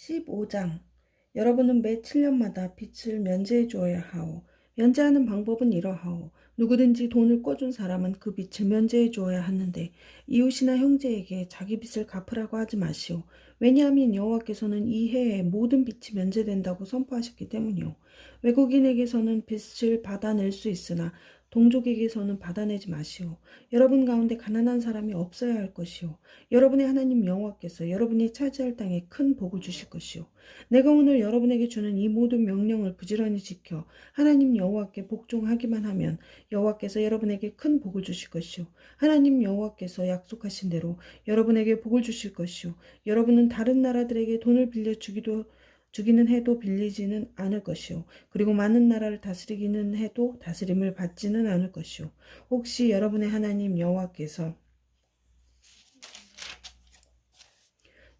15장. 여러분은 매 7년마다 빚을 면제해 주어야 하오. 면제하는 방법은 이러하오. 누구든지 돈을 꿔준 사람은 그 빚을 면제해 주어야 하는데 이웃이나 형제에게 자기 빚을 갚으라고 하지 마시오. 왜냐하면 여호와께서는 이 해에 모든 빚이 면제된다고 선포하셨기 때문이오. 외국인에게서는 빚을 받아낼 수 있으나 동족에게서는 받아내지 마시오. 여러분 가운데 가난한 사람이 없어야 할 것이오. 여러분의 하나님 여호와께서 여러분이 차지할 땅에 큰 복을 주실 것이오. 내가 오늘 여러분에게 주는 이 모든 명령을 부지런히 지켜 하나님 여호와께 복종하기만 하면 여호와께서 여러분에게 큰 복을 주실 것이오. 하나님 여호와께서 약속하신 대로 여러분에게 복을 주실 것이오. 여러분은 다른 나라들에게 돈을 빌려 주기는 해도 빌리지는 않을 것이오. 그리고 많은 나라를 다스리기는 해도 다스림을 받지는 않을 것이오. 혹시 여러분의 하나님 여호와께서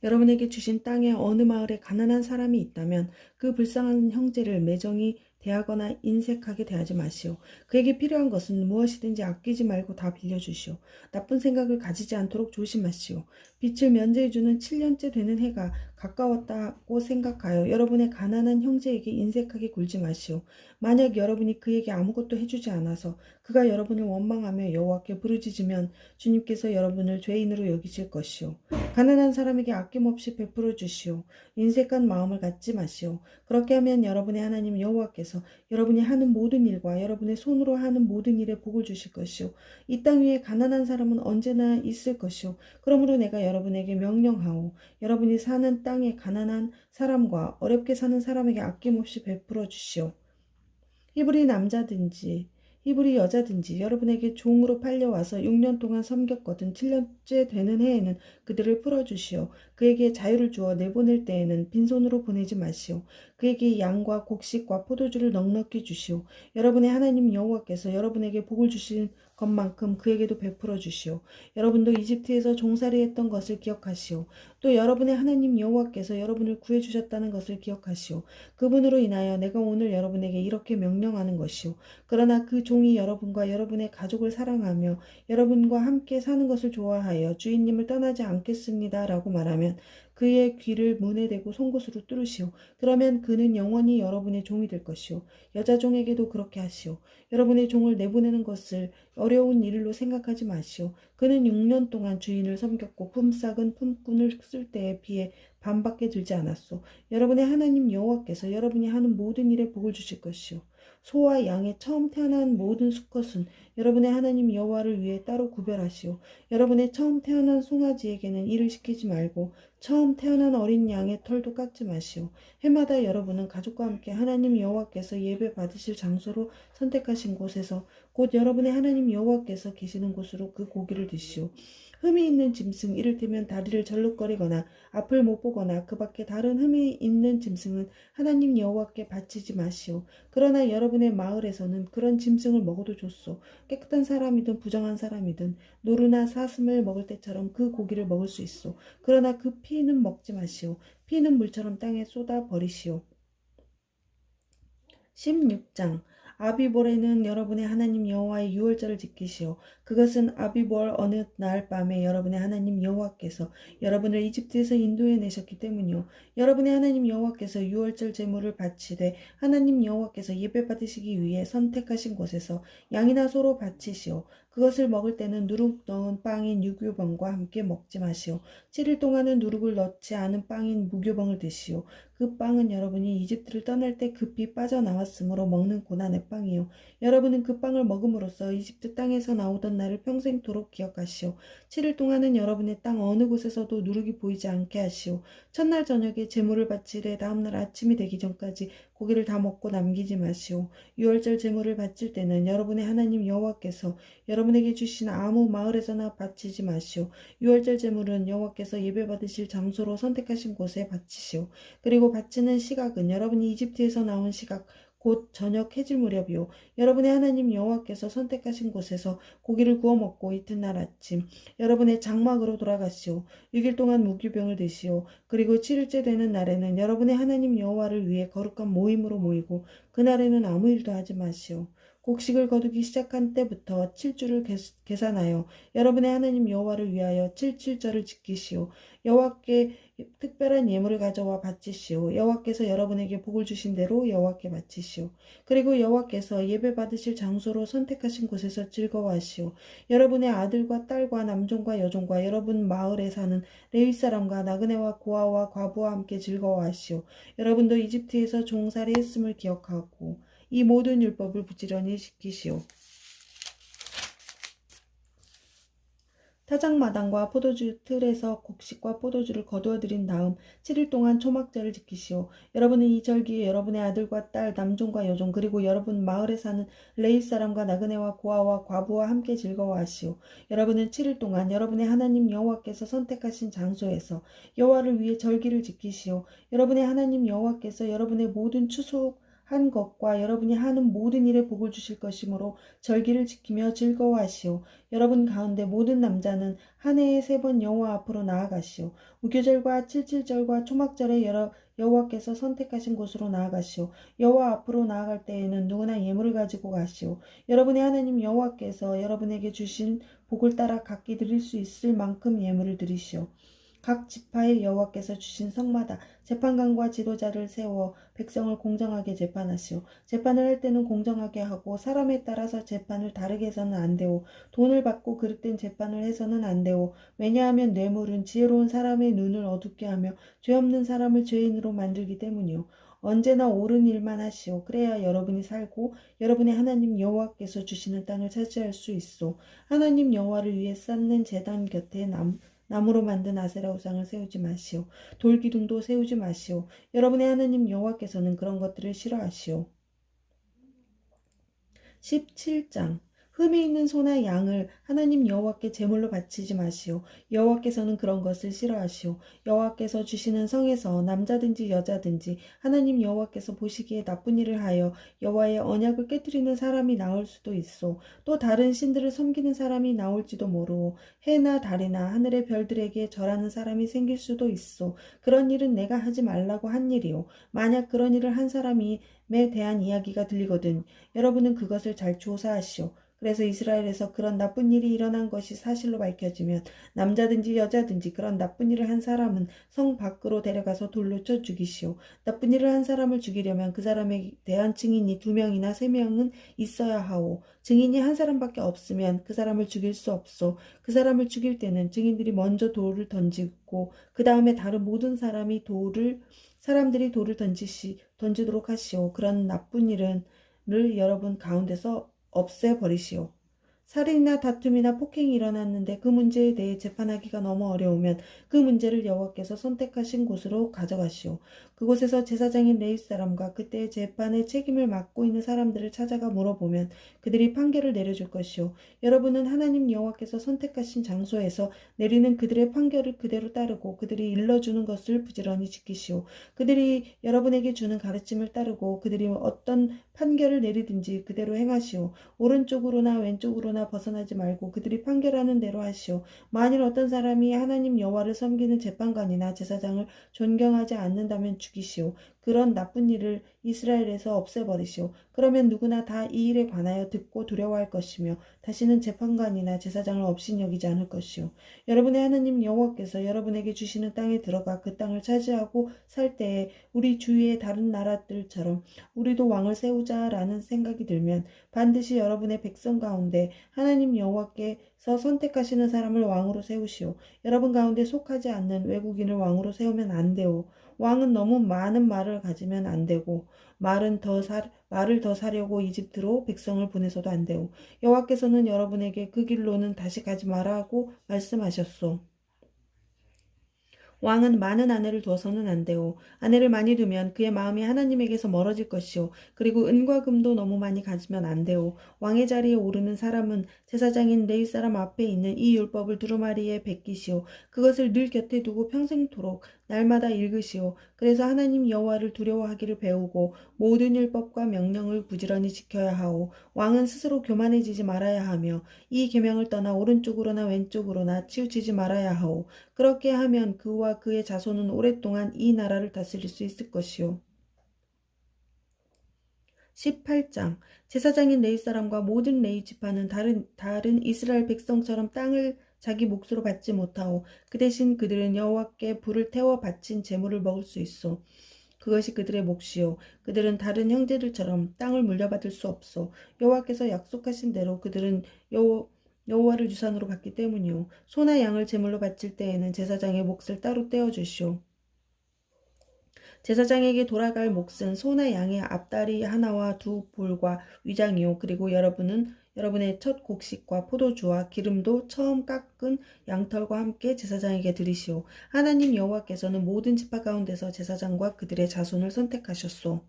여러분에게 주신 땅의 어느 마을에 가난한 사람이 있다면 그 불쌍한 형제를 매정히 대하거나 인색하게 대하지 마시오. 그에게 필요한 것은 무엇이든지 아끼지 말고 다 빌려주시오. 나쁜 생각을 가지지 않도록 조심하시오. 빚을 면제해주는 7년째 되는 해가 가까웠다고 생각하여 여러분의 가난한 형제에게 인색하게 굴지 마시오. 만약 여러분이 그에게 아무것도 해주지 않아서 그가 여러분을 원망하며 여호와께 부르짖으면 주님께서 여러분을 죄인으로 여기실 것이오. 가난한 사람에게 아낌없이 베풀어 주시오. 인색한 마음을 갖지 마시오. 그렇게 하면 여러분의 하나님 여호와께서 여러분이 하는 모든 일과 여러분의 손으로 하는 모든 일에 복을 주실 것이오. 이 땅 위에 가난한 사람은 언제나 있을 것이오. 그러므로 내가 여러분에게 명령하오. 여러분이 사는 땅에 가난한 사람과 어렵게 사는 사람에게 아낌없이 베풀어 주시오. 히브리 남자든지 히브리 여자든지 여러분에게 종으로 팔려와서 6년 동안 섬겼거든 7년째 되는 해에는 그들을 풀어주시오. 그에게 자유를 주어 내보낼 때에는 빈손으로 보내지 마시오. 그에게 양과 곡식과 포도주를 넉넉히 주시오. 여러분의 하나님 여호와께서 여러분에게 복을 주신 것만큼 그에게도 베풀어 주시오. 여러분도 이집트에서 종살이했던 것을 기억하시오. 또 여러분의 하나님 여호와께서 여러분을 구해주셨다는 것을 기억하시오. 그분으로 인하여 내가 오늘 여러분에게 이렇게 명령하는 것이오. 그러나 그 종이 여러분과 여러분의 가족을 사랑하며 여러분과 함께 사는 것을 좋아하여 주인님을 떠나지 않겠습니다. 라고 말하면 그의 귀를 문에 대고 송곳으로 뚫으시오. 그러면 그는 영원히 여러분의 종이 될 것이오. 여자 종에게도 그렇게 하시오. 여러분의 종을 내보내는 것을 어려운 일로 생각하지 마시오. 그는 6년 동안 주인을 섬겼고 품삯은 품꾼을 쓸 때에 비해 반밖에 들지 않았소. 여러분의 하나님 여호와께서 여러분이 하는 모든 일에 복을 주실 것이오. 소와 양의 처음 태어난 모든 수컷은 여러분의 하나님 여호와를 위해 따로 구별하시오. 여러분의 처음 태어난 송아지에게는 일을 시키지 말고 처음 태어난 어린 양의 털도 깎지 마시오. 해마다 여러분은 가족과 함께 하나님 여호와께서 예배 받으실 장소로 선택하신 곳에서 곧 여러분의 하나님 여호와께서 계시는 곳으로 그 고기를 드시오. 흠이 있는 짐승 이를테면 다리를 절룩거리거나 앞을 못 보거나 그 밖에 다른 흠이 있는 짐승은 하나님 여호와께 바치지 마시오. 그러나 여러분의 마을에서는 그런 짐승을 먹어도 좋소. 깨끗한 사람이든 부정한 사람이든 노루나 사슴을 먹을 때처럼 그 고기를 먹을 수 있소. 그러나 그 피는 먹지 마시오. 피는 물처럼 땅에 쏟아 버리시오. 16장. 아비볼에는 여러분의 하나님 여호와의 유월절을 지키시오. 그것은 아비볼 어느 날 밤에 여러분의 하나님 여호와께서 여러분을 이집트에서 인도해 내셨기 때문이요. 여러분의 하나님 여호와께서 유월절 제물을 바치되 하나님 여호와께서 예배 받으시기 위해 선택하신 곳에서 양이나 소로 바치시오. 그것을 먹을 때는 누룩 넣은 빵인 유교병과 함께 먹지 마시오. 7일 동안은 누룩을 넣지 않은 빵인 무교병을 드시오. 그 빵은 여러분이 이집트를 떠날 때 급히 빠져나왔으므로 먹는 고난의 빵이요. 여러분은 그 빵을 먹음으로써 이집트 땅에서 나오던 날을 평생토록 기억하시오. 7일 동안은 여러분의 땅 어느 곳에서도 누룩이 보이지 않게 하시오. 첫날 저녁에 제물을 바치되 다음날 아침이 되기 전까지 고기를 다 먹고 남기지 마시오. 유월절 제물을 바칠 때는 여러분의 하나님 여호와께서 여러분에게 주신 아무 마을에서나 바치지 마시오. 유월절 제물은 여호와께서 예배 받으실 장소로 선택하신 곳에 바치시오. 그리고 바치는 시각은 여러분이 이집트에서 나온 시각 곧 저녁 해질 무렵이요. 여러분의 하나님 여호와께서 선택하신 곳에서 고기를 구워 먹고 이튿날 아침 여러분의 장막으로 돌아가시오. 6일 동안 무교병을 드시오. 그리고 7일째 되는 날에는 여러분의 하나님 여호와를 위해 거룩한 모임으로 모이고 그날에는 아무 일도 하지 마시오. 곡식을 거두기 시작한 때부터 7주를 계산하여 여러분의 하나님 여호와를 위하여 7.7절을 지키시오. 여호와께 특별한 예물을 가져와 바치시오. 여호와께서 여러분에게 복을 주신 대로 여호와께 바치시오. 그리고 여호와께서 예배 받으실 장소로 선택하신 곳에서 즐거워하시오. 여러분의 아들과 딸과 남종과 여종과 여러분 마을에 사는 레위 사람과 나그네와 고아와 과부와 함께 즐거워하시오. 여러분도 이집트에서 종살이 했음을 기억하고 이 모든 율법을 부지런히 지키시오. 타작마당과 포도주 틀에서 곡식과 포도주를 거두어 들인 다음 7일 동안 초막절을 지키시오. 여러분은 이 절기에 여러분의 아들과 딸, 남종과 여종, 그리고 여러분 마을에 사는 레위 사람과 나그네와 고아와 과부와 함께 즐거워하시오. 여러분은 7일 동안 여러분의 하나님 여호와께서 선택하신 장소에서 여호와를 위해 절기를 지키시오. 여러분의 하나님 여호와께서 여러분의 모든 추수한 것과 여러분이 하는 모든 일에 복을 주실 것이므로 절기를 지키며 즐거워하시오. 여러분 가운데 모든 남자는 한 해에 3번 여호와 앞으로 나아가시오. 우교절과 칠칠절과 초막절에 여호와께서 선택하신 곳으로 나아가시오. 여호와 앞으로 나아갈 때에는 누구나 예물을 가지고 가시오. 여러분의 하나님 여호와께서 여러분에게 주신 복을 따라 각기 드릴 수 있을 만큼 예물을 드리시오. 각 지파의 여호와께서 주신 성마다 재판관과 지도자를 세워 백성을 공정하게 재판하시오. 재판을 할 때는 공정하게 하고 사람에 따라서 재판을 다르게 해서는 안 되오. 돈을 받고 그릇된 재판을 해서는 안 되오. 왜냐하면 뇌물은 지혜로운 사람의 눈을 어둡게 하며 죄 없는 사람을 죄인으로 만들기 때문이오. 언제나 옳은 일만 하시오. 그래야 여러분이 살고 여러분의 하나님 여호와께서 주시는 땅을 차지할 수 있소. 하나님 여호와를 위해 쌓는 제단 곁에 나무로 만든 아세라 우상을 세우지 마시오. 돌기둥도 세우지 마시오. 여러분의 하나님 여호와께서는 그런 것들을 싫어하시오. 17장 흠이 있는 소나 양을 하나님 여호와께 제물로 바치지 마시오. 여호와께서는 그런 것을 싫어하시오. 여호와께서 주시는 성에서 남자든지 여자든지 하나님 여호와께서 보시기에 나쁜 일을 하여 여호와의 언약을 깨뜨리는 사람이 나올 수도 있어. 또 다른 신들을 섬기는 사람이 나올지도 모르오. 해나 달이나 하늘의 별들에게 절하는 사람이 생길 수도 있어. 그런 일은 내가 하지 말라고 한 일이오. 만약 그런 일을 한 사람에 대한 이야기가 들리거든 여러분은 그것을 잘 조사하시오. 그래서 이스라엘에서 그런 나쁜 일이 일어난 것이 사실로 밝혀지면 남자든지 여자든지 그런 나쁜 일을 한 사람은 성 밖으로 데려가서 돌로 쳐 죽이시오. 나쁜 일을 한 사람을 죽이려면 그 사람에 대한 증인이 2명이나 3명은 있어야 하오. 증인이 한 사람밖에 없으면 그 사람을 죽일 수 없소. 그 사람을 죽일 때는 증인들이 먼저 돌을 던지고 그 다음에 다른 모든 사람들이 돌을 던지도록 하시오. 그런 나쁜 일은 여러분 가운데서 없애버리시오. 살인이나 다툼이나 폭행이 일어났는데 그 문제에 대해 재판하기가 너무 어려우면 그 문제를 여호와께서 선택하신 곳으로 가져가시오. 그곳에서 제사장인 레위 사람과 그때의 재판의 책임을 맡고 있는 사람들을 찾아가 물어보면 그들이 판결을 내려줄 것이오. 여러분은 하나님 여호와께서 선택하신 장소에서 내리는 그들의 판결을 그대로 따르고 그들이 일러주는 것을 부지런히 지키시오. 그들이 여러분에게 주는 가르침을 따르고 그들이 어떤 판결을 내리든지 그대로 행하시오. 오른쪽으로나 왼쪽으로나 벗어나지 말고 그들이 판결하는 대로 하시오. 만일 어떤 사람이 하나님 여호와를 섬기는 재판관이나 제사장을 존경하지 않는다면 죽이시오. 그런 나쁜 일을 이스라엘에서 없애버리시오. 그러면 누구나 다 이 일에 관하여 듣고 두려워할 것이며 다시는 재판관이나 제사장을 업신여기지 않을 것이오. 여러분의 하나님 여호와께서 여러분에게 주시는 땅에 들어가 그 땅을 차지하고 살 때에 우리 주위의 다른 나라들처럼 우리도 왕을 세우자라는 생각이 들면 반드시 여러분의 백성 가운데 하나님 여호와께서 선택하시는 사람을 왕으로 세우시오. 여러분 가운데 속하지 않는 외국인을 왕으로 세우면 안 되오. 왕은 너무 많은 말을 가지면 안 되고 말을 더 사려고 이집트로 백성을 보내서도 안 되오. 여호와께서는 여러분에게 그 길로는 다시 가지 마라 하고 말씀하셨소. 왕은 많은 아내를 두어서는 안 되오. 아내를 많이 두면 그의 마음이 하나님에게서 멀어질 것이오. 그리고 은과 금도 너무 많이 가지면 안 되오. 왕의 자리에 오르는 사람은 제사장인 레위 사람 앞에 있는 이 율법을 두루마리에 베끼시오. 그것을 늘 곁에 두고 평생토록 날마다 읽으시오. 그래서 하나님 여호와를 두려워하기를 배우고 모든 율법과 명령을 부지런히 지켜야 하오. 왕은 스스로 교만해지지 말아야 하며 이 계명을 떠나 오른쪽으로나 왼쪽으로나 치우치지 말아야 하오. 그렇게 하면 그와 그의 자손은 오랫동안 이 나라를 다스릴 수 있을 것이오. 18장 제사장인 레위 사람과 모든 레위 지파는 다른 이스라엘 백성처럼 땅을 자기 몫으로 받지 못하오. 그 대신 그들은 여호와께 불을 태워 바친 제물을 먹을 수 있어. 그것이 그들의 몫이요. 그들은 다른 형제들처럼 땅을 물려받을 수 없어. 여호와께서 약속하신 대로 그들은 여호와를 유산으로 받기 때문이요. 소나 양을 제물로 바칠 때에는 제사장의 몫을 따로 떼어주시오. 제사장에게 돌아갈 몫은 소나 양의 앞다리 하나와 두 볼과 위장이요. 그리고 여러분의 첫 곡식과 포도주와 기름도 처음 깎은 양털과 함께 제사장에게 드리시오. 하나님 여호와께서는 모든 지파 가운데서 제사장과 그들의 자손을 선택하셨소.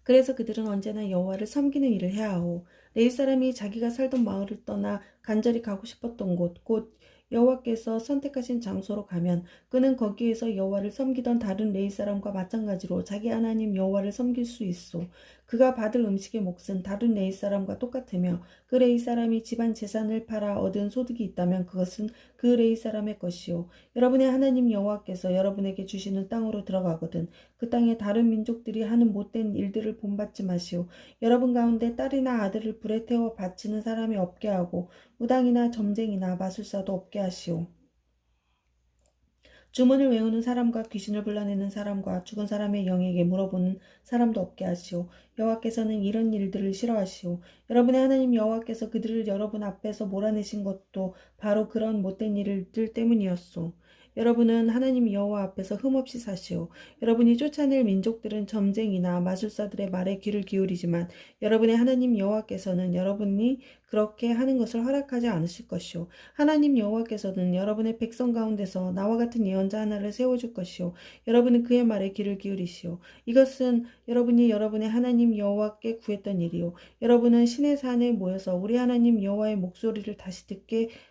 그래서 그들은 언제나 여호와를 섬기는 일을 해야 하오. 레위 사람이 자기가 살던 마을을 떠나 간절히 가고 싶었던 곳, 곧 여호와께서 선택하신 장소로 가면 그는 거기에서 여호와를 섬기던 다른 레위 사람과 마찬가지로 자기 하나님 여호와를 섬길 수 있어. 그가 받을 음식의 몫은 다른 레위 사람과 똑같으며 그 레위 사람이 집안 재산을 팔아 얻은 소득이 있다면 그것은 그 레위 사람의 것이요. 여러분의 하나님 여호와께서 여러분에게 주시는 땅으로 들어가거든 그 땅에 다른 민족들이 하는 못된 일들을 본받지 마시오. 여러분 가운데 딸이나 아들을 불에 태워 바치는 사람이 없게 하고 무당이나 점쟁이나 마술사도 없게 하시오. 주문을 외우는 사람과 귀신을 불러내는 사람과 죽은 사람의 영에게 물어보는 사람도 없게 하시오. 여호와께서는 이런 일들을 싫어하시오. 여러분의 하나님 여호와께서 그들을 여러분 앞에서 몰아내신 것도 바로 그런 못된 일들 때문이었소. 여러분은 하나님 여호와 앞에서 흠없이 사시오. 여러분이 쫓아낼 민족들은 점쟁이나 마술사들의 말에 귀를 기울이지만 여러분의 하나님 여호와께서는 여러분이 그렇게 하는 것을 허락하지 않으실 것이오. 하나님 여호와께서는 여러분의 백성 가운데서 나와 같은 예언자 하나를 세워줄 것이오. 여러분은 그의 말에 귀를 기울이시오. 이것은 여러분이 여러분의 하나님 여호와께 구했던 일이오. 여러분은 신의 산에 모여서 우리 하나님 여호와의 목소리를 다시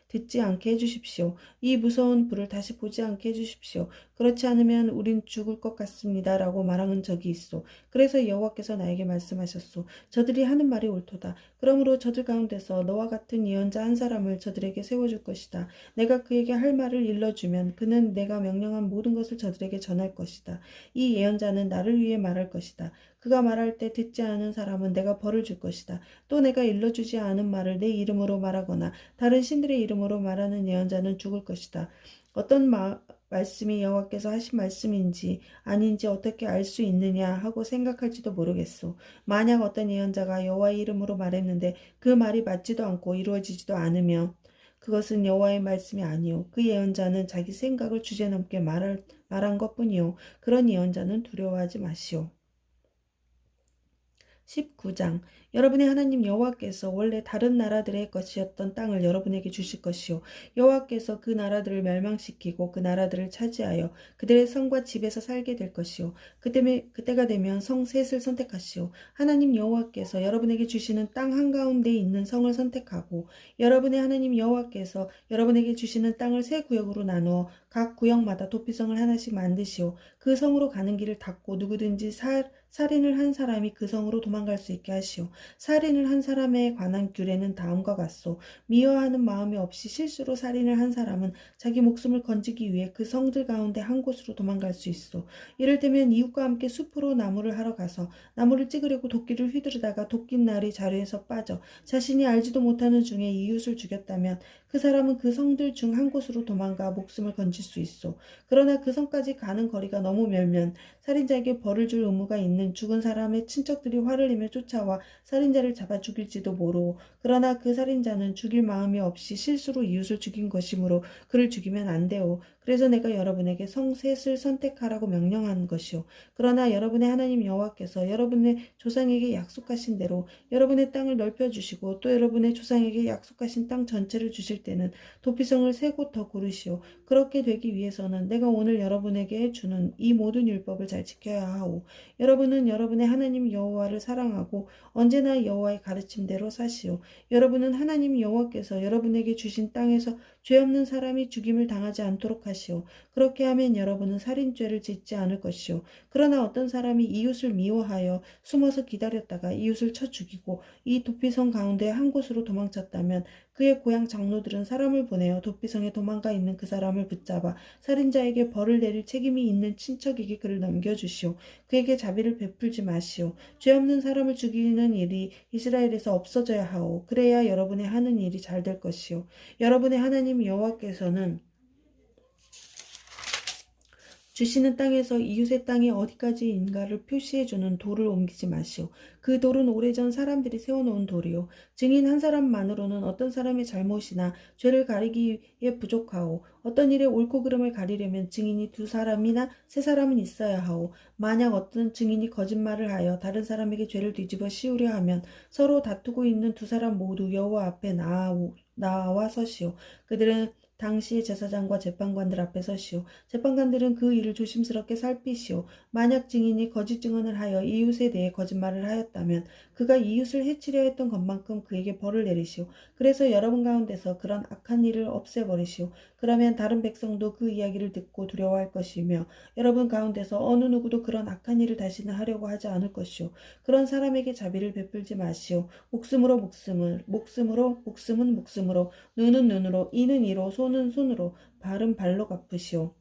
듣지 않게 해주십시오. 이 무서운 불을 다시 보지 않게 해주십시오. 그렇지 않으면 우린 죽을 것 같습니다. 라고 말한 적이 있어. 그래서 여호와께서 나에게 말씀하셨소. 저들이 하는 말이 옳도다. 그러므로 저들 가운데서 너와 같은 예언자 한 사람을 저들에게 세워줄 것이다. 내가 그에게 할 말을 일러주면 그는 내가 명령한 모든 것을 저들에게 전할 것이다. 이 예언자는 나를 위해 말할 것이다. 그가 말할 때 듣지 않은 사람은 내가 벌을 줄 것이다. 또 내가 일러주지 않은 말을 내 이름으로 말하거나 다른 신들의 이름으로 말하는 예언자는 죽을 것이다. 어떤 말씀이 여호와께서 하신 말씀인지 아닌지 어떻게 알 수 있느냐 하고 생각할지도 모르겠소. 만약 어떤 예언자가 여호와의 이름으로 말했는데 그 말이 맞지도 않고 이루어지지도 않으며 그것은 여호와의 말씀이 아니요. 그 예언자는 자기 생각을 주제넘게 말한 것뿐이요. 그런 예언자는 두려워하지 마시오. 19장 여러분의 하나님 여호와께서 원래 다른 나라들의 것이었던 땅을 여러분에게 주실 것이요 여호와께서 그 나라들을 멸망시키고 그 나라들을 차지하여 그들의 성과 집에서 살게 될 것이요 그때가 되면 성 셋을 선택하시오 하나님 여호와께서 여러분에게 주시는 땅 한가운데 있는 성을 선택하고 여러분의 하나님 여호와께서 여러분에게 주시는 땅을 세 구역으로 나누어 각 구역마다 도피성을 하나씩 만드시오 그 성으로 가는 길을 닫고 누구든지 살인을 한 사람이 그 성으로 도망갈 수 있게 하시오. 살인을 한 사람에 관한 규례는 다음과 같소. 미워하는 마음이 없이 실수로 살인을 한 사람은 자기 목숨을 건지기 위해 그 성들 가운데 한 곳으로 도망갈 수 있어. 이를테면 이웃과 함께 숲으로 나무를 하러 가서 나무를 찍으려고 도끼를 휘두르다가 도끼날이 자루에서 빠져 자신이 알지도 못하는 중에 이웃을 죽였다면 그 사람은 그 성들 중 한 곳으로 도망가 목숨을 건질 수 있어. 그러나 그 성까지 가는 거리가 너무 멀면 살인자에게 벌을 줄 의무가 있는 죽은 사람의 친척들이 화를 내며 쫓아와 살인자를 잡아 죽일지도 모르고 그러나 그 살인자는 죽일 마음이 없이 실수로 이웃을 죽인 것이므로 그를 죽이면 안 돼요. 그래서 내가 여러분에게 성 셋을 선택하라고 명령한 것이요. 그러나 여러분의 하나님 여호와께서 여러분의 조상에게 약속하신 대로 여러분의 땅을 넓혀주시고 또 여러분의 조상에게 약속하신 땅 전체를 주실 때는 도피성을 세 곳 더 고르시오. 그렇게 되기 위해서는 내가 오늘 여러분에게 주는 이 모든 율법을 잘 지켜야 하오. 여러분은 여러분의 하나님 여호와를 사랑하고 언제나 여호와의 가르침대로 사시오. 여러분은 하나님 여호와께서 여러분에게 주신 땅에서 죄 없는 사람이 죽임을 당하지 않도록 하시오. 하시오. 그렇게 하면 여러분은 살인죄를 짓지 않을 것이오. 그러나 어떤 사람이 이웃을 미워하여 숨어서 기다렸다가 이웃을 쳐 죽이고 이 도피성 가운데 한 곳으로 도망쳤다면 그의 고향 장로들은 사람을 보내어 도피성에 도망가 있는 그 사람을 붙잡아 살인자에게 벌을 내릴 책임이 있는 친척에게 그를 넘겨주시오. 그에게 자비를 베풀지 마시오. 죄 없는 사람을 죽이는 일이 이스라엘에서 없어져야 하오. 그래야 여러분의 하는 일이 잘 될 것이오. 여러분의 하나님 여호와께서는 주시는 땅에서 이웃의 땅이 어디까지인가를 표시해주는 돌을 옮기지 마시오. 그 돌은 오래전 사람들이 세워놓은 돌이요. 증인 한 사람만으로는 어떤 사람의 잘못이나 죄를 가리기에 부족하오. 어떤 일의 옳고 그름을 가리려면 증인이 두 사람이나 세 사람은 있어야 하오. 만약 어떤 증인이 거짓말을 하여 다른 사람에게 죄를 뒤집어 씌우려 하면 서로 다투고 있는 두 사람 모두 여호와 앞에 나와 서시오. 그들은 당시 제사장과 재판관들 앞에 서시오. 재판관들은 그 일을 조심스럽게 살피시오. 만약 증인이 거짓 증언을 하여 이웃에 대해 거짓말을 하였다면 그가 이웃을 해치려 했던 것만큼 그에게 벌을 내리시오. 그래서 여러분 가운데서 그런 악한 일을 없애버리시오. 그러면 다른 백성도 그 이야기를 듣고 두려워할 것이며 여러분 가운데서 어느 누구도 그런 악한 일을 다시는 하려고 하지 않을 것이오. 그런 사람에게 자비를 베풀지 마시오. 목숨으로 목숨은 목숨으로, 눈은 눈으로, 이는 이로, 손은 손으로, 발은 발로 갚으시오.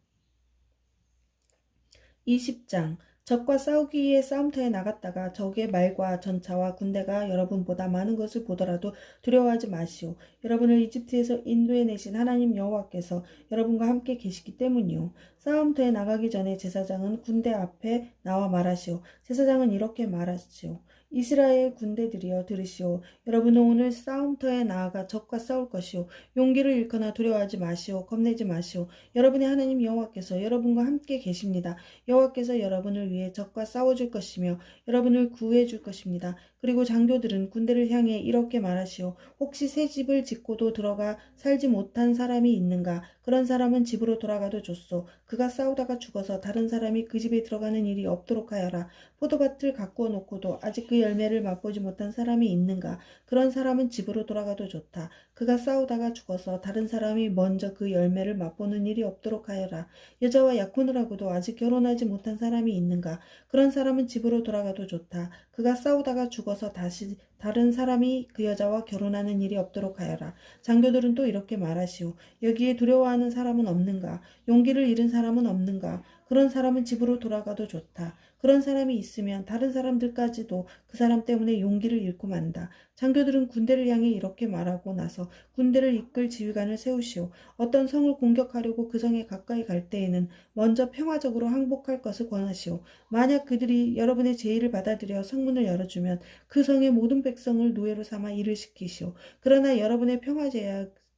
20장 적과 싸우기 위해 싸움터에 나갔다가 적의 말과 전차와 군대가 여러분보다 많은 것을 보더라도 두려워하지 마시오. 여러분을 이집트에서 인도해내신 하나님 여호와께서 여러분과 함께 계시기 때문이요. 싸움터에 나가기 전에 제사장은 군대 앞에 나와 말하시오. 제사장은 이렇게 말하시오. 이스라엘 군대들이여 들으시오. 여러분은 오늘 싸움터에 나아가 적과 싸울 것이오. 용기를 잃거나 두려워하지 마시오. 겁내지 마시오. 여러분의 하나님 여호와께서 여러분과 함께 계십니다. 여호와께서 여러분을 위해 적과 싸워줄 것이며 여러분을 구해줄 것입니다. 그리고 장교들은 군대를 향해 이렇게 말하시오. 혹시 새 집을 짓고도 들어가 살지 못한 사람이 있는가? 그런 사람은 집으로 돌아가도 좋소. 그가 싸우다가 죽어서 다른 사람이 그 집에 들어가는 일이 없도록 하여라. 포도밭을 가꾸어 놓고도 아직 그 열매를 맛보지 못한 사람이 있는가? 그런 사람은 집으로 돌아가도 좋다. 그가 싸우다가 죽어서 다른 사람이 먼저 그 열매를 맛보는 일이 없도록 하여라. 여자와 약혼을 하고도 아직 결혼하지 못한 사람이 있는가? 그런 사람은 집으로 돌아가도 좋다. 그가 싸우다가 죽어서 다시 다른 사람이 그 여자와 결혼하는 일이 없도록 하여라. 장교들은 또 이렇게 말하시오. 여기에 두려워하는 사람은 없는가? 용기를 잃은 사람은 없는가? 그런 사람은 집으로 돌아가도 좋다. 그런 사람이 있으면 다른 사람들까지도 그 사람 때문에 용기를 잃고 만다. 장교들은 군대를 향해 이렇게 말하고 나서 군대를 이끌 지휘관을 세우시오. 어떤 성을 공격하려고 그 성에 가까이 갈 때에는 먼저 평화적으로 항복할 것을 권하시오. 만약 그들이 여러분의 제의를 받아들여 성문을 열어주면 그 성의 모든 백성을 노예로 삼아 일을 시키시오. 그러나 여러분의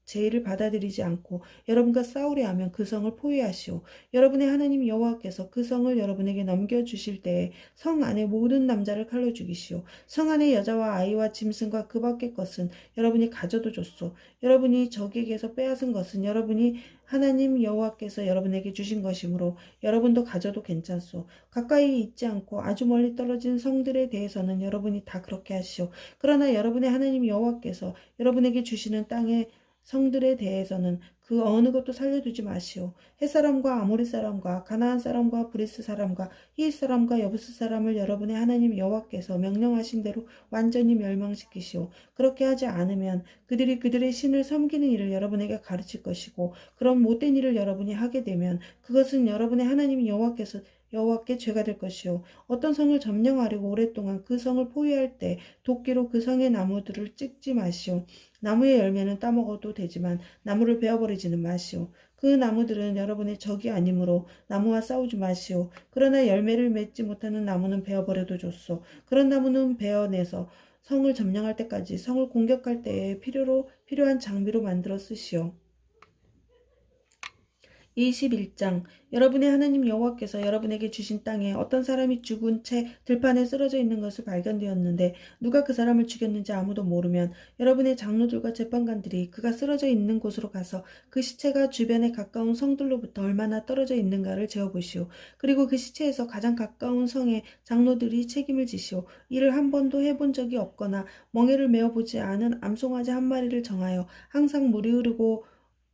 제의를 받아들이지 않고 여러분과 싸우려 하면 그 성을 포위하시오. 여러분의 하나님 여호와께서 그 성을 여러분에게 넘겨주실 때에 성 안의 모든 남자를 칼로 죽이시오. 성 안의 여자와 아이와 짐승과 그 밖의 것은 여러분이 가져도 좋소. 여러분이 적에게서 빼앗은 것은 여러분이 하나님 여호와께서 여러분에게 주신 것이므로 여러분도 가져도 괜찮소. 가까이 있지 않고 아주 멀리 떨어진 성들에 대해서는 여러분이 다 그렇게 하시오. 그러나 여러분의 하나님 여호와께서 여러분에게 주시는 땅의 성들에 대해서는 그 어느 것도 살려두지 마시오. 햇사람과 아모리 사람과 가나안 사람과 브리스 사람과 히윗 사람과 여부스 사람을 여러분의 하나님 여호와께서 명령하신 대로 완전히 멸망시키시오. 그렇게 하지 않으면 그들이 그들의 신을 섬기는 일을 여러분에게 가르칠 것이고 그런 못된 일을 여러분이 하게 되면 그것은 여러분의 하나님 여호와께 죄가 될 것이요. 어떤 성을 점령하려고 오랫동안 그 성을 포위할 때 도끼로 그 성의 나무들을 찍지 마시오. 나무의 열매는 따먹어도 되지만 나무를 베어버리지는 마시오. 그 나무들은 여러분의 적이 아니므로 나무와 싸우지 마시오. 그러나 열매를 맺지 못하는 나무는 베어버려도 좋소. 그런 나무는 베어내서 성을 점령할 때까지 성을 공격할 때에 필요한 장비로 만들어 쓰시오. 21장 여러분의 하나님 여호와께서 여러분에게 주신 땅에 어떤 사람이 죽은 채 들판에 쓰러져 있는 것을 발견되었는데 누가 그 사람을 죽였는지 아무도 모르면 여러분의 장로들과 재판관들이 그가 쓰러져 있는 곳으로 가서 그 시체가 주변에 가까운 성들로부터 얼마나 떨어져 있는가를 재어보시오. 그리고 그 시체에서 가장 가까운 성의 장로들이 책임을 지시오. 이를 한 번도 해본 적이 없거나 멍에를 메어보지 않은 암송아지 한 마리를 정하여 항상 물이 흐르고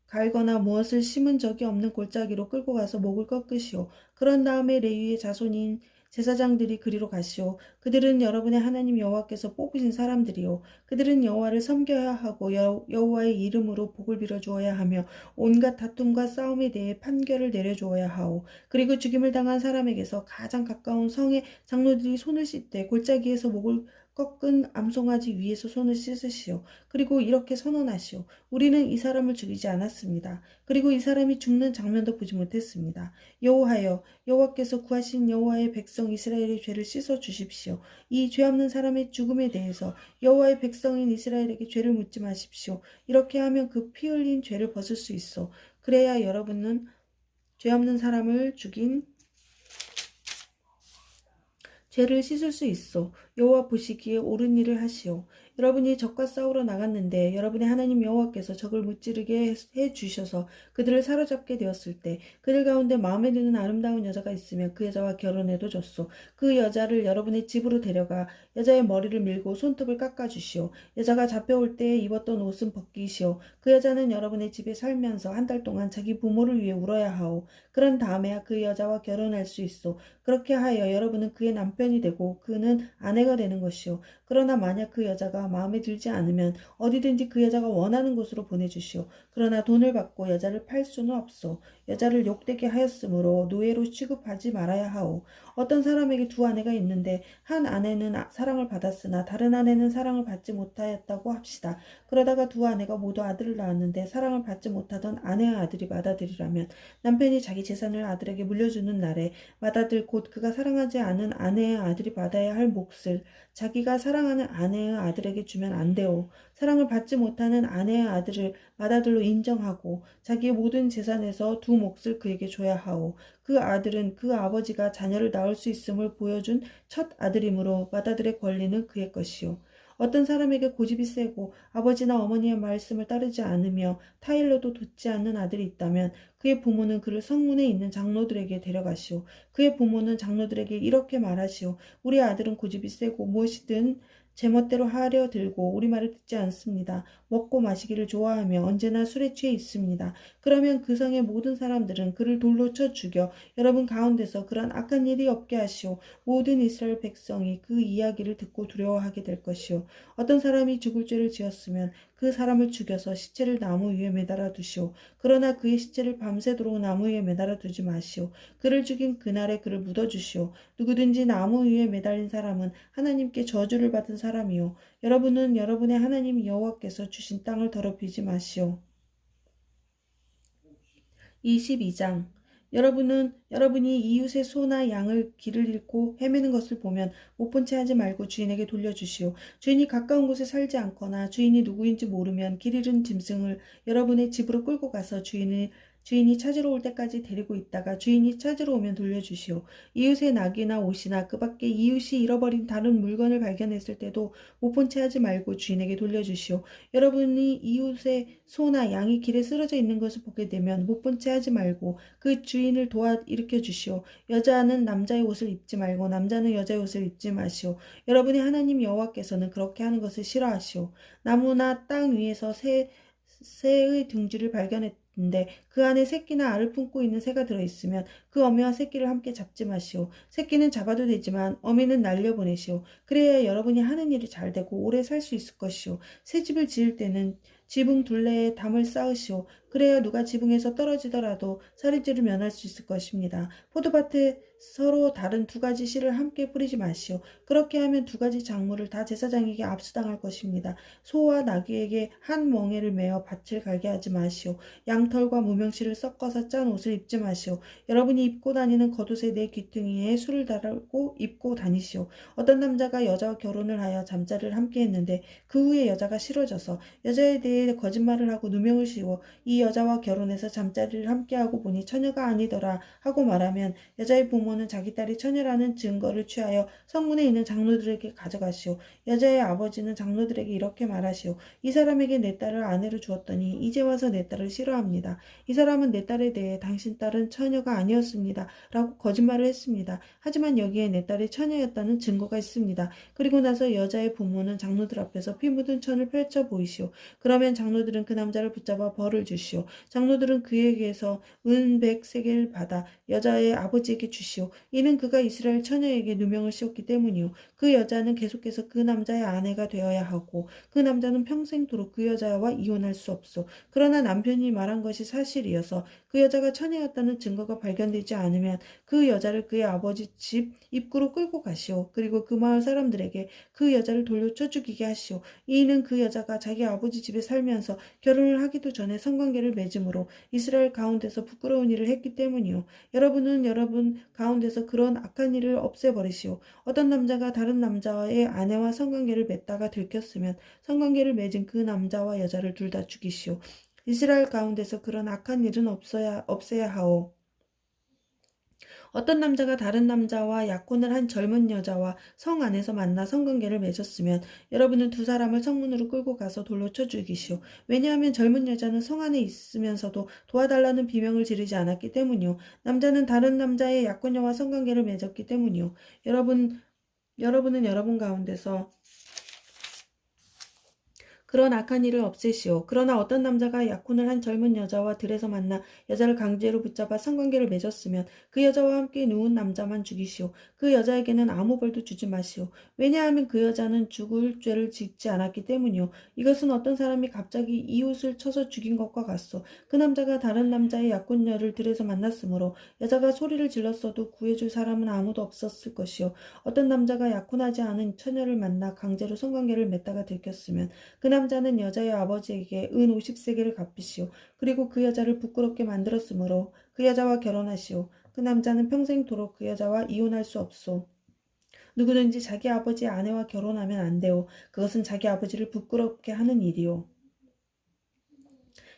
갈거나 무엇을 심은 적이 없는 골짜기로 끌고 가서 목을 꺾으시오. 그런 다음에 레위의 자손인 제사장들이 그리로 가시오. 그들은 여러분의 하나님 여호와께서 뽑으신 사람들이요. 그들은 여호와를 섬겨야 하고 여호와의 이름으로 복을 빌어 주어야 하며 온갖 다툼과 싸움에 대해 판결을 내려 주어야 하오. 그리고 죽임을 당한 사람에게서 가장 가까운 성의 장로들이 손을 씻되 골짜기에서 목을 꺾은 암송아지 위에서 손을 씻으시오. 그리고 이렇게 선언하시오. 우리는 이 사람을 죽이지 않았습니다. 그리고 이 사람이 죽는 장면도 보지 못했습니다. 여호와여, 여호와께서 구하신 여호와의 백성 이스라엘의 죄를 씻어 주십시오. 이 죄 없는 사람의 죽음에 대해서 여호와의 백성인 이스라엘에게 죄를 묻지 마십시오. 이렇게 하면 그 피 흘린 죄를 벗을 수 있어. 그래야 여러분은 죄 없는 사람을 죽인 죄를 씻을 수 있어. 여호와 보시기에 옳은 일을 하시오. 여러분이 적과 싸우러 나갔는데 여러분의 하나님 여호와께서 적을 무찌르게 해 주셔서 그들을 사로잡게 되었을 때 그들 가운데 마음에 드는 아름다운 여자가 있으면 그 여자와 결혼해도 줬소. 그 여자를 여러분의 집으로 데려가 여자의 머리를 밀고 손톱을 깎아 주시오. 여자가 잡혀올 때 입었던 옷은 벗기시오. 그 여자는 여러분의 집에 살면서 한 달 동안 자기 부모를 위해 울어야 하오. 그런 다음에야 그 여자와 결혼할 수 있어. 그렇게 하여 여러분은 그의 남편이 되고 그는 아내가 되는 것이요. 그러나 만약 그 여자가 마음에 들지 않으면 어디든지 그 여자가 원하는 곳으로 보내주시오. 그러나 돈을 받고 여자를 팔 수는 없소. 여자를 욕되게 하였으므로 노예로 취급하지 말아야 하오. 어떤 사람에게 두 아내가 있는데 한 아내는 사랑을 받았으나 다른 아내는 사랑을 받지 못하였다고 합시다. 그러다가 두 아내가 모두 아들을 낳았는데 사랑을 받지 못하던 아내의 아들이 맏아들이라면 남편이 자기 재산을 아들에게 물려주는 날에 맏아들 곧 그가 사랑하지 않은 아내의 아들이 받아야 할 몫을 자기가 사랑하는 아내의 아들에게 주면 안 돼요. 사랑을 받지 못하는 아내의 아들을 맏아들로 인정하고 자기의 모든 재산에서 두 몫을 그에게 줘야 하오. 그 아들은 그 아버지가 자녀를 낳을 수 있음을 보여준 첫 아들이므로 맏아들의 권리는 그의 것이요. 어떤 사람에게 고집이 세고 아버지나 어머니의 말씀을 따르지 않으며 타일러도 듣지 않는 아들이 있다면 그의 부모는 그를 성문에 있는 장로들에게 데려가시오. 그의 부모는 장로들에게 이렇게 말하시오. 우리 아들은 고집이 세고 무엇이든 제멋대로 하려 들고 우리 말을 듣지 않습니다. 먹고 마시기를 좋아하며 언제나 술에 취해 있습니다. 그러면 그 성의 모든 사람들은 그를 돌로 쳐 죽여 여러분 가운데서 그런 악한 일이 없게 하시오. 모든 이스라엘 백성이 그 이야기를 듣고 두려워하게 될 것이오. 어떤 사람이 죽을 죄를 지었으면 그 사람을 죽여서 시체를 나무 위에 매달아 두시오. 그러나 그의 시체를 밤새도록 나무 위에 매달아 두지 마시오. 그를 죽인 그날에 그를 묻어주시오. 누구든지 나무 위에 매달린 사람은 하나님께 저주를 받은 사람이요. 여러분은 여러분의 하나님 여호와께서 주신 땅을 더럽히지 마시오. 22장 여러분이 이웃의 소나 양을 길을 잃고 헤매는 것을 보면 못 본 채 하지 말고 주인에게 돌려주시오. 주인이 가까운 곳에 살지 않거나 주인이 누구인지 모르면 길 잃은 짐승을 여러분의 집으로 끌고 가서 주인이 찾으러 올 때까지 데리고 있다가 주인이 찾으러 오면 돌려주시오. 이웃의 낙이나 옷이나 그 밖에 이웃이 잃어버린 다른 물건을 발견했을 때도 못 본 채 하지 말고 주인에게 돌려주시오. 여러분이 이웃의 소나 양이 길에 쓰러져 있는 것을 보게 되면 못 본 채 하지 말고 그 주인을 도와 일으켜 주시오. 여자는 남자의 옷을 입지 말고 남자는 여자의 옷을 입지 마시오. 여러분의 하나님 여호와께서는 그렇게 하는 것을 싫어하시오. 나무나 땅 위에서 새의 둥지를 발견했는데 그 안에 새끼나 알을 품고 있는 새가 들어있으면 그 어미와 새끼를 함께 잡지 마시오. 새끼는 잡아도 되지만 어미는 날려보내시오. 그래야 여러분이 하는 일이 잘 되고 오래 살 수 있을 것이오. 새 집을 지을 때는 지붕 둘레에 담을 쌓으시오. 그래야 누가 지붕에서 떨어지더라도 살인죄를 면할 수 있을 것입니다. 포도밭에 서로 다른 두 가지 씨를 함께 뿌리지 마시오. 그렇게 하면 두 가지 작물을 다 제사장에게 압수당할 것입니다. 소와 나귀에게 한 멍에를 메어 밭을 갈게 하지 마시오. 양털과 무명실을 섞어서 짠 옷을 입지 마시오. 여러분이 입고 다니는 겉옷의 네 귀퉁이에 술을 달고 입고 다니시오. 어떤 남자가 여자와 결혼을 하여 잠자리를 함께 했는데 그 후에 여자가 싫어져서 여자에 대해 거짓말을 하고 누명을 씌워 이 여자와 결혼해서 잠자리를 함께하고 보니 처녀가 아니더라 하고 말하면 여자의 부모는 자기 딸이 처녀라는 증거를 취하여 성문에 있는 장로들에게 가져가시오. 여자의 아버지는 장로들에게 이렇게 말하시오. 이 사람에게 내 딸을 아내로 주었더니 이제 와서 내 딸을 싫어합니다. 이 사람은 내 딸에 대해 당신 딸은 처녀가 아니었습니다 라고 거짓말을 했습니다. 하지만 여기에 내 딸이 처녀였다는 증거가 있습니다. 그리고 나서 여자의 부모는 장로들 앞에서 피 묻은 천을 펼쳐 보이시오. 그러면 그러하면 장로들은 그 남자를 붙잡아 벌을 주시오. 장로들은 그에게서 은 100세겔 받아 여자의 아버지에게 주시오. 이는 그가 이스라엘 처녀에게 누명을 씌웠기 때문이요. 그 여자는 계속해서 그 남자의 아내가 되어야 하고 그 남자는 평생토록 그 여자와 이혼할 수 없소. 그러나 남편이 말한 것이 사실이어서 그 여자가 처녀였다는 증거가 발견되지 않으면 그 여자를 그의 아버지 집 입구로 끌고 가시오. 그리고 그 마을 사람들에게 그 여자를 돌려쳐 죽이게 하시오. 이는 그 여자가 자기 아버지 집에 살면서 결혼을 하기도 전에 성관계를 맺음으로 이스라엘 가운데서 부끄러운 일을 했기 때문이요. 여러분은 여러분 가운데서 그런 악한 일을 없애버리시오. 어떤 남자가 다른 남자의 아내와 성관계를 맺다가 들켰으면 성관계를 맺은 그 남자와 여자를 둘 다 죽이시오. 이스라엘 가운데서 그런 악한 일은 없애야 하오. 어떤 남자가 다른 남자와 약혼을 한 젊은 여자와 성 안에서 만나 성관계를 맺었으면 여러분은 두 사람을 성문으로 끌고 가서 돌로 쳐 죽이시오. 왜냐하면 젊은 여자는 성 안에 있으면서도 도와달라는 비명을 지르지 않았기 때문이요. 남자는 다른 남자의 약혼녀와 성관계를 맺었기 때문이요. 여러분은 여러분 가운데서 그런 악한 일을 없애시오. 그러나 어떤 남자가 약혼을 한 젊은 여자와 들에서 만나 여자를 강제로 붙잡아 성관계를 맺었으면 그 여자와 함께 누운 남자만 죽이시오. 그 여자에게는 아무 벌도 주지 마시오. 왜냐하면 그 여자는 죽을 죄를 짓지 않았기 때문이요. 이것은 어떤 사람이 갑자기 이웃을 쳐서 죽인 것과 같소. 그 남자가 다른 남자의 약혼녀를 들에서 만났으므로 여자가 소리를 질렀어도 구해줄 사람은 아무도 없었을 것이요. 어떤 남자가 약혼하지 않은 처녀를 만나 강제로 성관계를 맺다가 들켰으면 그 남자는 여자의 아버지에게 은 50세겔을 갚으시오. 그리고 그 여자를 부끄럽게 만들었으므로 그 여자와 결혼하시오. 그 남자는 평생토록 그 여자와 이혼할 수 없소. 누구든지 자기 아버지의 아내와 결혼하면 안 돼요. 그것은 자기 아버지를 부끄럽게 하는 일이요.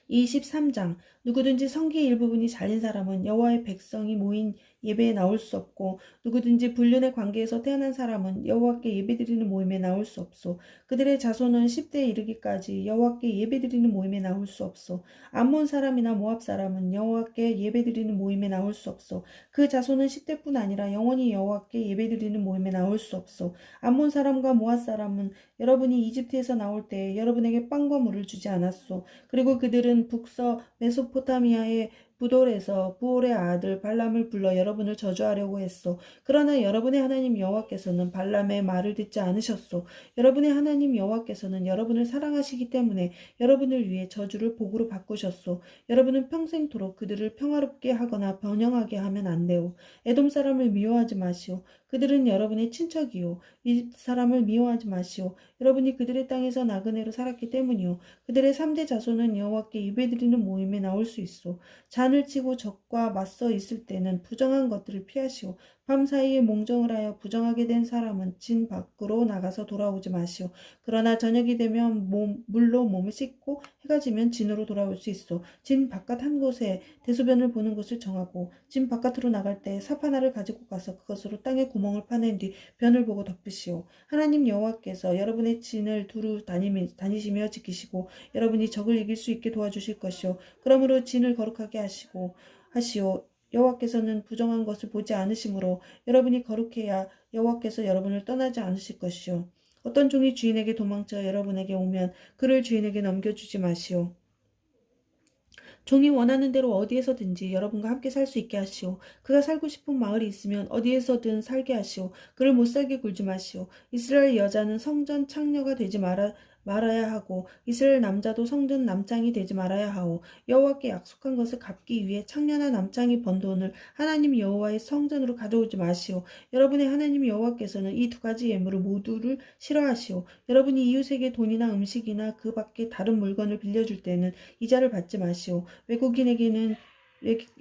23장 누구든지 성기의 일부분이 잘린 사람은 여호와의 백성이 모인 예배에 나올 수 없고 누구든지 불륜의 관계에서 태어난 사람은 여호와께 예배드리는 모임에 나올 수 없소. 그들의 자손은 10대에 이르기까지 여호와께 예배드리는 모임에 나올 수 없소. 암몬 사람이나 모압 사람은 여호와께 예배드리는 모임에 나올 수 없소. 그 자손은 10대뿐 아니라 영원히 여호와께 예배드리는 모임에 나올 수 없소. 암몬 사람과 모압 사람은 여러분이 이집트에서 나올 때 여러분에게 빵과 물을 주지 않았소. 그리고 그들은 북서 메소포타미아의 부돌에서 부올의 아들 발람을 불러 여러분을 저주하려고 했소. 그러나 여러분의 하나님 여호와께서는 발람의 말을 듣지 않으셨소. 여러분의 하나님 여호와께서는 여러분을 사랑하시기 때문에 여러분을 위해 저주를 복으로 바꾸셨소. 여러분은 평생토록 그들을 평화롭게 하거나 번영하게 하면 안 돼요. 에돔 사람을 미워하지 마시오. 그들은 여러분의 친척이요. 이 사람을 미워하지 마시오. 여러분이 그들의 땅에서 나그네로 살았기 때문이요. 그들의 3대 자손은 여호와께 예배드리는 모임에 나올 수 있어. 잔을 치고 적과 맞서 있을 때는 부정한 것들을 피하시오. 밤사이에 몽정을 하여 부정하게 된 사람은 진 밖으로 나가서 돌아오지 마시오. 그러나 저녁이 되면 물로 몸을 씻고 해가 지면 진으로 돌아올 수 있어. 진 바깥 한 곳에 대소변을 보는 곳을 정하고 진 바깥으로 나갈 때 삽 하나를 가지고 가서 그것으로 땅에 구멍을 파낸 뒤 변을 보고 덮으시오. 하나님 여호와께서 여러분의 진을 두루 다니시며 지키시고 여러분이 적을 이길 수 있게 도와주실 것이요. 그러므로 진을 거룩하게 하시오. 여호와께서는 부정한 것을 보지 않으시므로 여러분이 거룩해야 여호와께서 여러분을 떠나지 않으실 것이요. 어떤 종이 주인에게 도망쳐 여러분에게 오면 그를 주인에게 넘겨주지 마시오. 종이 원하는 대로 어디에서든지 여러분과 함께 살 수 있게 하시오. 그가 살고 싶은 마을이 있으면 어디에서든 살게 하시오. 그를 못살게 굴지 마시오. 이스라엘 여자는 성전 창녀가 되지 말아야 하고 이스라엘 남자도 성전 남장이 되지 말아야 하오. 여호와께 약속한 것을 갚기 위해 창녀나 남장이 번 돈을 하나님 여호와의 성전으로 가져오지 마시오. 여러분의 하나님 여호와께서는 이 두 가지 예물을 모두를 싫어하시오. 여러분이 이웃에게 돈이나 음식이나 그 밖에 다른 물건을 빌려줄 때는 이자를 받지 마시오.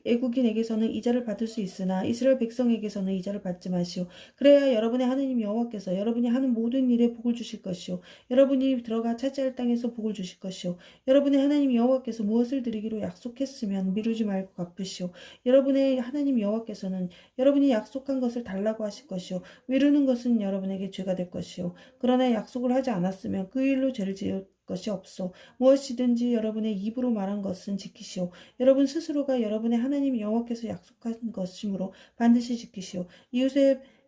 외국인에게서는 이자를 받을 수 있으나 이스라엘 백성에게서는 이자를 받지 마시오. 그래야 여러분의 하나님 여호와께서 여러분이 하는 모든 일에 복을 주실 것이오. 여러분이 들어가 차지할 땅에서 복을 주실 것이오. 여러분의 하나님 여호와께서 무엇을 드리기로 약속했으면 미루지 말고 갚으시오. 여러분의 하나님 여호와께서는 여러분이 약속한 것을 달라고 하실 것이오. 미루는 것은 여러분에게 죄가 될 것이오. 그러나 약속을 하지 않았으면 그 일로 죄를 지을 것이 없소. 무엇이든지 여러분의 입으로 말한 것은 지키시오. 여러분 스스로가 여러분의 하나님 여호와께서 약속한 것이므로 반드시 지키시오.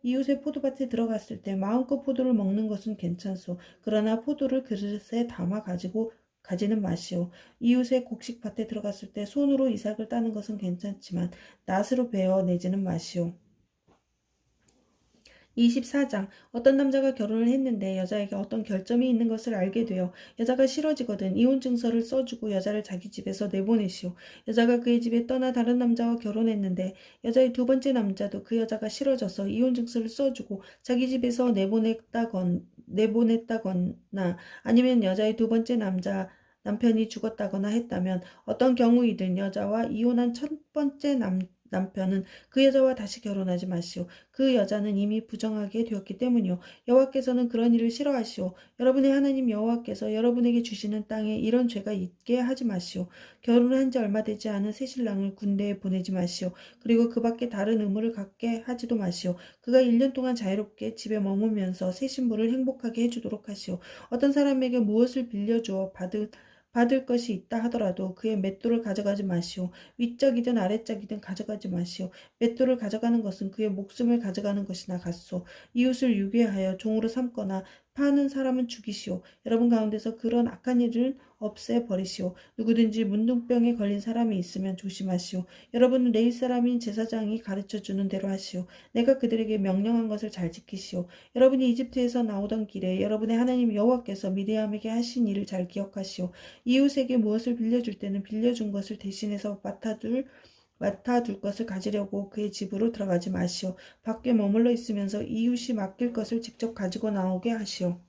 이웃의 포도밭에 들어갔을 때 마음껏 포도를 먹는 것은 괜찮소. 그러나 포도를 그릇에 담아 가지고 가지는 마시오. 이웃의 곡식밭에 들어갔을 때 손으로 이삭을 따는 것은 괜찮지만 낫으로 베어 내지는 마시오. 24장. 어떤 남자가 결혼을 했는데 여자에게 어떤 결점이 있는 것을 알게 되어 여자가 싫어지거든 이혼 증서를 써주고 여자를 자기 집에서 내보내시오. 여자가 그의 집에 떠나 다른 남자와 결혼했는데 여자의 두 번째 남자도 그 여자가 싫어져서 이혼 증서를 써주고 자기 집에서 내보냈다거나 아니면 여자의 두 번째 남편이 죽었다거나 했다면 어떤 경우이든 여자와 이혼한 첫 번째 남편은 그 여자와 다시 결혼하지 마시오. 그 여자는 이미 부정하게 되었기 때문이요. 여호와께서는 그런 일을 싫어하시오. 여러분의 하나님 여호와께서 여러분에게 주시는 땅에 이런 죄가 있게 하지 마시오. 결혼한 지 얼마 되지 않은 새 신랑을 군대에 보내지 마시오. 그리고 그 밖에 다른 의무를 갖게 하지도 마시오. 그가 1년 동안 자유롭게 집에 머물면서 새 신부를 행복하게 해주도록 하시오. 어떤 사람에게 무엇을 빌려주어 받을 것이 있다 하더라도 그의 맷돌을 가져가지 마시오. 위짝이든 아래짝이든 가져가지 마시오. 맷돌을 가져가는 것은 그의 목숨을 가져가는 것이나 같소. 이웃을 유괴하여 종으로 삼거나 파는 사람은 죽이시오. 여러분 가운데서 그런 악한 일을 없애버리시오. 누구든지 문둥병에 걸린 사람이 있으면 조심하시오. 여러분은 레위 사람인 제사장이 가르쳐주는 대로 하시오. 내가 그들에게 명령한 것을 잘 지키시오. 여러분이 이집트에서 나오던 길에 여러분의 하나님 여호와께서 미리암에게 하신 일을 잘 기억하시오. 이웃에게 무엇을 빌려줄 때는 빌려준 것을 대신해서 맡아둘 것을 가지려고 그의 집으로 들어가지 마시오. 밖에 머물러 있으면서 이웃이 맡길 것을 직접 가지고 나오게 하시오.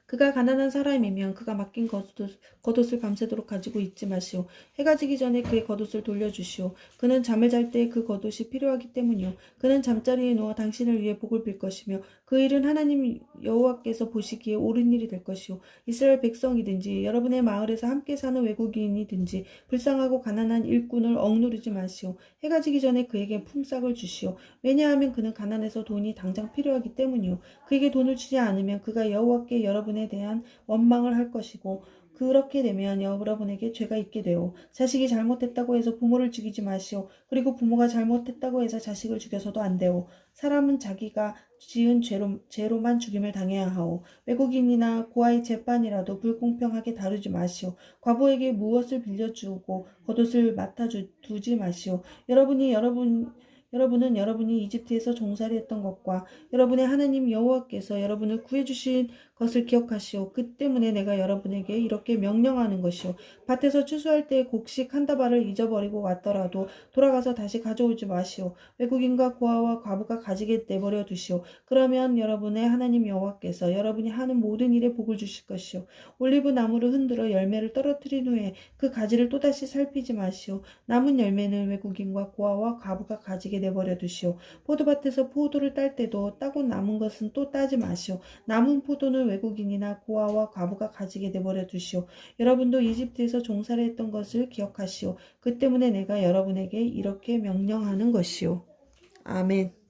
그가 가난한 사람이면 그가 맡긴 겉옷을 밤새도록 가지고 있지 마시오. 해가 지기 전에 그의 겉옷을 돌려주시오. 그는 잠을 잘 때 그 겉옷이 필요하기 때문이요. 그는 잠자리에 누워 당신을 위해 복을 빌 것이며 그 일은 하나님 여호와께서 보시기에 옳은 일이 될 것이오. 이스라엘 백성이든지 여러분의 마을에서 함께 사는 외국인이든지 불쌍하고 가난한 일꾼을 억누르지 마시오. 해가 지기 전에 그에게 품삯을 주시오. 왜냐하면 그는 가난해서 돈이 당장 필요하기 때문이요. 그에게 돈을 주지 않으면 그가 여호와께 여러분에 대한 원망을 할 것이고 그렇게 되면 여러분에게 죄가 있게 되오. 자식이 잘못했다고 해서 부모를 죽이지 마시오. 그리고 부모가 잘못했다고 해서 자식을 죽여서도 안 되오. 사람은 자기가 지은 죄로만 죽임을 당해야 하오. 외국인이나 고아의 재판이라도 불공평하게 다루지 마시오. 과부에게 무엇을 빌려주고 겉옷을 맡아두지 마시오. 여러분은 여러분이 이집트에서 종살이 했던 것과 여러분의 하나님 여호와께서 여러분을 구해주신 것을 기억하시오. 그 때문에 내가 여러분에게 이렇게 명령하는 것이오. 밭에서 추수할 때 곡식 한 다발을 잊어버리고 왔더라도 돌아가서 다시 가져오지 마시오. 외국인과 고아와 과부가 가지게 내버려 두시오. 그러면 여러분의 하나님 여호와께서 여러분이 하는 모든 일에 복을 주실 것이오. 올리브 나무를 흔들어 열매를 떨어뜨린 후에 그 가지를 또다시 살피지 마시오. 남은 열매는 외국인과 고아와 과부가 가지게 내버려 두시오. 포도밭에서 포도를 딸 때도 따고 남은 것은 또 따지 마시오. 남은 포도는 외국인이나 고아와 과부가 가지게 내버려 두시오. 여러분도 이집트에서 종살이 했던 것을 기억하시오. 그 때문에 내가 여러분에게 이렇게 명령하는 것이오. 아멘.